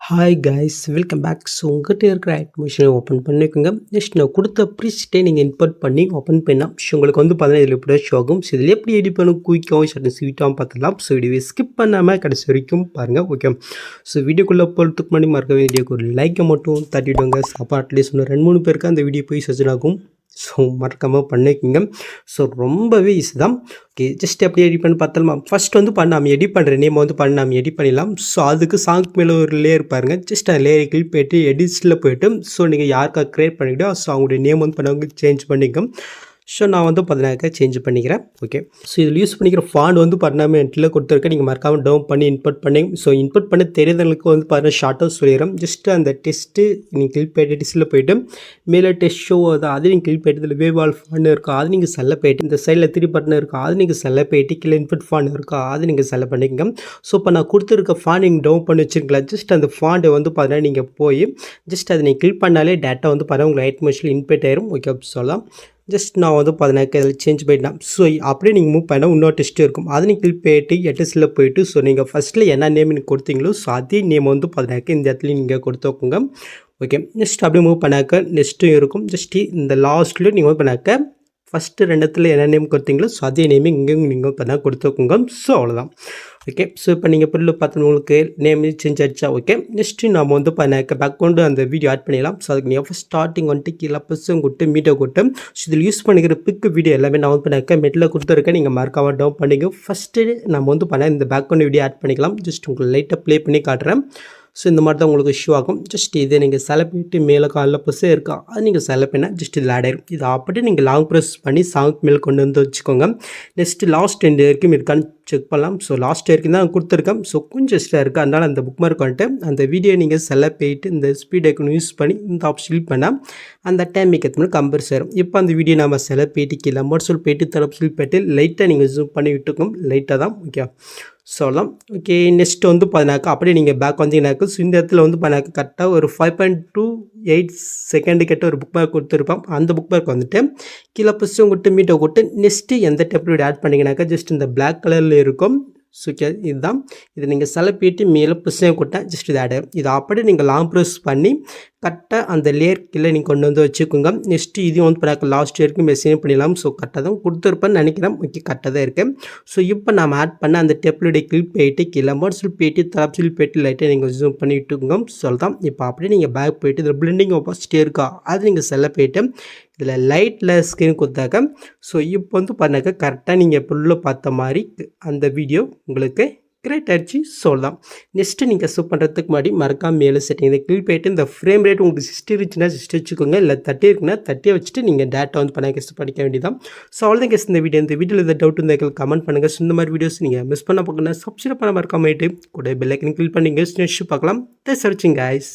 Hi guys, welcome back. So உங்கள்கிட்ட இருக்கிற அட்மிஷனை open பண்ணிக்கோங்க. நெக்ஸ்ட் நான் கொடுத்த ப்ரீஸ்ட்டே நீங்கள் இன்புட் பண்ணி ஓப்பன் பண்ணால் உங்களுக்கு வந்து பார்த்தீங்கன்னா இதில் எப்படி ஷோ ஆகும். ஸோ இதில் எப்படி எடிட் பண்ணணும் குயிக்காகவும் சட்டன் ஸ்வீட்டாகவும் பார்த்துக்கலாம். ஸோ வீடியோவை ஸ்கிப் பண்ணாமல் கடைசி வரைக்கும் பாருங்கள். ஓகே, ஸோ வீடியோக்குள்ளே போகிறதுக்கு முன்னாடி மறக்க வீடியோக்கு ஒரு லைக்கை மட்டும் தட்டிவிடுங்க. அப்போ அட்லீஸ்ட் இன்னும் 2-3 பேருக்கு அந்த வீடியோ போய் சஜன் ஆகும். ஸோ மறக்காமல் பண்ணிக்கோங்க. ஸோ ரொம்பவே ஈஸி தான். ஓகே, ஜஸ்ட் எப்படி எடிட் பண்ணி பார்த்தலாமா? ஃபஸ்ட் வந்து நம்ம எடிட் பண்ணுற நேம் வந்து நம்ம எடிட் பண்ணிடலாம். ஸோ அதுக்கு சாங்க்கு மேலே ஒரு லேயர் பாருங்கள். ஜஸ்ட் அந்த லேயரை கிளிக் போய்ட்டு எடிட்ஸில் போய்ட்டு ஸோ நீங்கள் யாருக்கா க்ரியேட் பண்ணிக்கிட்டோ ஸோ அவங்களுடைய நேம் வந்து பண்ணவங்க சேஞ்ச் பண்ணிக்கோங்க. ஸோ நான் வந்து பார்த்தீங்கன்னா சேஞ்ச் பண்ணிக்கிறேன். ஓகே, ஸோ இதில் யூஸ் பண்ணிக்கிற ஃபாண்ட் வந்து பார்த்தீங்கன்னா என்ட்டில் கொடுத்துருக்கேன். நீங்கள் மறக்காமல் டவுன் பண்ணி இன்புட் பண்ணி ஸோ இன்புட் பண்ண தெரிந்தவங்களுக்கு வந்து பார்த்தீங்கன்னா ஷார்ட்டாக சொல்லிடுறேன். ஜஸ்ட்டு அந்த டெஸ்ட்டு நீங்கள் கிளிக் போய்ட்டு டெஸ்ட்டில் போய்ட்டு மேலே டெஸ்ட் ஷோ அது நீங்கள் கிளிக் போய்ட்டு இதில் வேவால் ஃபாண்ட் இருக்கா அது நீங்கள் செல்ல போய்ட்டு இந்த சைடில் 3 பட்டன் இருக்கா அது நீங்கள் செல்ல போய்ட்டு கீழே இன்புட் ஃபாண்ட் இருக்கா அது நீங்கள் செல்ல பண்ணிக்கோங்க. ஸோ இப்போ நான் கொடுத்துருக்க ஃபாண்ட் நீங்கள் டவுன் பண்ணி வச்சுருக்கீங்களா? ஜஸ்ட் அந்த ஃபாண்டை வந்து பார்த்தீங்கன்னா நீங்கள் போய் ஜஸ்ட் அதை நீங்கள் கிளிக் பண்ணாலே டேட்டா வந்து பார்த்தீங்கன்னா உங்களுக்கு ரைட் மோஷனில் இன்புட் ஆயிரும். ஓகே, சொல்லலாம். ஜஸ்ட் நான் வந்து பார்த்தீங்கன்னா இதில் சேஞ்ச் பண்ணிட்டேன். ஸோ அப்படியே நீங்கள் மூவ் பண்ணால் இன்னொரு டெஸ்ட் இருக்கும். அது நீங்கள் கிளிக் போய்ட்டு எட்டஸில் போய்ட்டு ஸோ நீங்கள் ஃபஸ்ட்டில் என்ன நேம் நீங்கள் கொடுத்தீங்களோ ஸோ அதே நேம் வந்து பார்த்தீங்கன்னா இந்த இடத்துல நீங்கள் கொடுத்துக்கோங்க. ஓகே, நெக்ஸ்ட் அப்படியே மூவ் பண்ணாக்க நெக்ஸ்ட்டும் இருக்கும். ஜஸ்ட்டு இந்த லாஸ்ட்டில் நீங்கள் மூவ் பண்ணாக்க ஃபஸ்ட்டு 2 இடத்துல என்ன நேம் கொடுத்தீங்களோ ஸோ அதே நேம் இங்கேயும் நீங்கள் பண்ணால் கொடுத்துக்கோங்க. ஸோ அவ்வளோதான். ஓகே, ஸோ இப்போ நீங்கள் பொருள் பார்த்து உங்களுக்கு நேம் சேஞ்ச் ஆகிடுச்சா? ஓகே, நெக்ஸ்ட்டு நம்ம வந்து பேக்ரவுண்டு அந்த வீடியோ ஆட் பண்ணிடலாம். ஸோ அதுக்கு நீங்கள் ஃபஸ்ட் ஸ்டார்டிங் வந்துட்டு கீழே பஸ்ஸும் கொடுத்து மீட்டை கொடுத்து ஸோ இதில் யூஸ் பண்ணிக்கிற பிக்கு வீடியோ எல்லாமே நான் வந்து மெட்டில் கொடுத்துருக்கேன். நீங்கள் மறக்காமல் டவுன் பண்ணிங்க. ஃபஸ்ட்டு நம்ம வந்து இந்த பேக்ரவுண்டு வீடியோ ஆட் பண்ணிக்கலாம். ஜஸ்ட் உங்களுக்கு லைட்டாக ப்ளே பண்ணி காட்டுறேன். ஸோ இந்த மாதிரி தான் உங்களுக்கு இஷ்யூ ஆகும். ஜஸ்ட் இதை நீங்கள் செலக்ட் பண்ணிட்டு மேலே காலில் பஸ்ஸே இருக்கா அது நீங்கள் செலக்ட் பண்ணால் ஜஸ்ட் இதில் ஆட் ஆயிடும். இது அப்படியே நீங்கள் லாங் ப்ரெஸ் பண்ணி சாங்க்கு மேலே கொண்டு வந்து வச்சுக்கோங்க. நெக்ஸ்ட்டு லாஸ்ட் 2 வரைக்கும் இருக்கான்னு செக் பண்ணலாம். ஸோ லாஸ்ட் வரைக்கும் தான் கொடுத்துருக்கேன். ஸோ கொஞ்சம் எக்ஸ்ட்ரா இருக்குது. அதனால் அந்த புக் மார்க் வந்துட்டு அந்த வீடியோ நீங்கள் செலக்ட் போயிட்டு இந்த ஸ்பீட் ஐக்கன் யூஸ் பண்ணி இந்த ஆப்ஷன் பண்ணால் அந்த டைம் மேக்கத்துக்கு கம்பேர் சேரும். இப்போ அந்த வீடியோ நம்ம செலக்ட் போயிட்டு கீழே மோட்ஸில் போயிட்டு தரப்பில் போயிட்டு லைட்டாக நீங்கள் ஜூம் பண்ணி விட்டுக்கோம். லைட்டாக தான். ஓகே, சொல்லலாம். ஓகே, நெக்ஸ்ட் வந்து பார்த்தீங்கன்னாக்கா அப்படியே நீங்கள் பேக் வந்தீங்கன்னாக்கா ஸோ இந்த இடத்துல வந்து பார்த்தீங்கன்னாக்கா கரெக்டாக ஒரு 5.28 செகண்டு கிட்ட ஒரு புக் மார்க் கொடுத்துருப்போம். அந்த புக் மார்க் வந்துட்டு கீழே பஸ்ஸும் கொடுத்து மீட்டை கொடுத்து நெக்ஸ்ட்டு எந்த டெப்லோட ஆட் பண்ணிங்கனாக்கா ஜஸ்ட் இந்த பிளாக் கலரில் இருக்கும். ஸோ இதுதான். இதை நீங்கள் செலப்பிட்டு மேலே புஷையும் கொடுத்தேன் ஜஸ்ட் இது ஆட் ஆகும். இதை அப்படியே நீங்கள் லாங் ப்ரெஸ் பண்ணி கரெக்டாக அந்த லேயர் கீழே நீங்கள் கொண்டு வந்து வச்சுக்கோங்க. நெக்ஸ்ட்டு இதையும் வந்து பண்ணாக்க லாஸ்ட் வரைக்கும் மெசேஜ் பண்ணிடலாம். ஸோ கரெக்டாக தான் கொடுத்துருப்பேன்னு நினைக்கிறேன். ஓகே, கரெக்டாக தான் இருக்குது. ஸோ இப்போ நம்ம ஆட் பண்ண அந்த டெப்லோடைய கிளிக் போயிட்டு கீழே மோட்ஸில் போயிட்டு தரப்பில் போயிட்டு லைட்டாக நீங்கள் ஜூம் பண்ணி விட்டுக்கோங்க. சொல்லலாம். இப்போ அப்படியே நீங்கள் பேக் போயிட்டு இதில் பிளெண்டிங் ஆப்போசிட்டே இருக்கா அது நீங்கள் செல்ல போயிட்டு இதில் லைட்டில் ஸ்க்ரீன் கொடுத்தாக்க ஸோ இப்போ வந்து பண்ணாக்க கரெக்டாக நீங்கள் இப்போ பார்த்த மாதிரி அந்த வீடியோ உங்களுக்கு கிரியேட் ஆகிடுச்சு. சொல்லலாம். நெக்ஸ்ட்டு நீங்கள் சூப் பண்ணுறதுக்கு முன்னாடி மறக்காம மேலே செட்டிங் இதை கிளிக் போய்ட்டு இந்த ஃப்ரேம் ரேட் உங்களுக்கு 60 இருந்துச்சுன்னா 60 வச்சுக்கோங்க. இல்லை 30 இருக்குன்னா 30 வச்சுட்டு நீங்கள் டேட்டா வந்து படிக்க வேண்டியதான். ஸோ அவ்வளோதான் கேஸ் இந்த வீடியோவில் எதாவது டவுட் இருந்தால் கமெண்ட் பண்ணுங்கள். ஸோ இந்த மாதிரி வீடியோஸ் நீங்கள் மிஸ் பண்ண போகணும்னா சப்ஸ்கிரைப் பண்ண மறக்காம கூட பெல் ஐக்கன் கிளிக் பண்ணி நெக்ஸ்ட் பார்க்கலாம். தேங்க்ஸ் ஃபார் வாட்சிங் கைஸ்.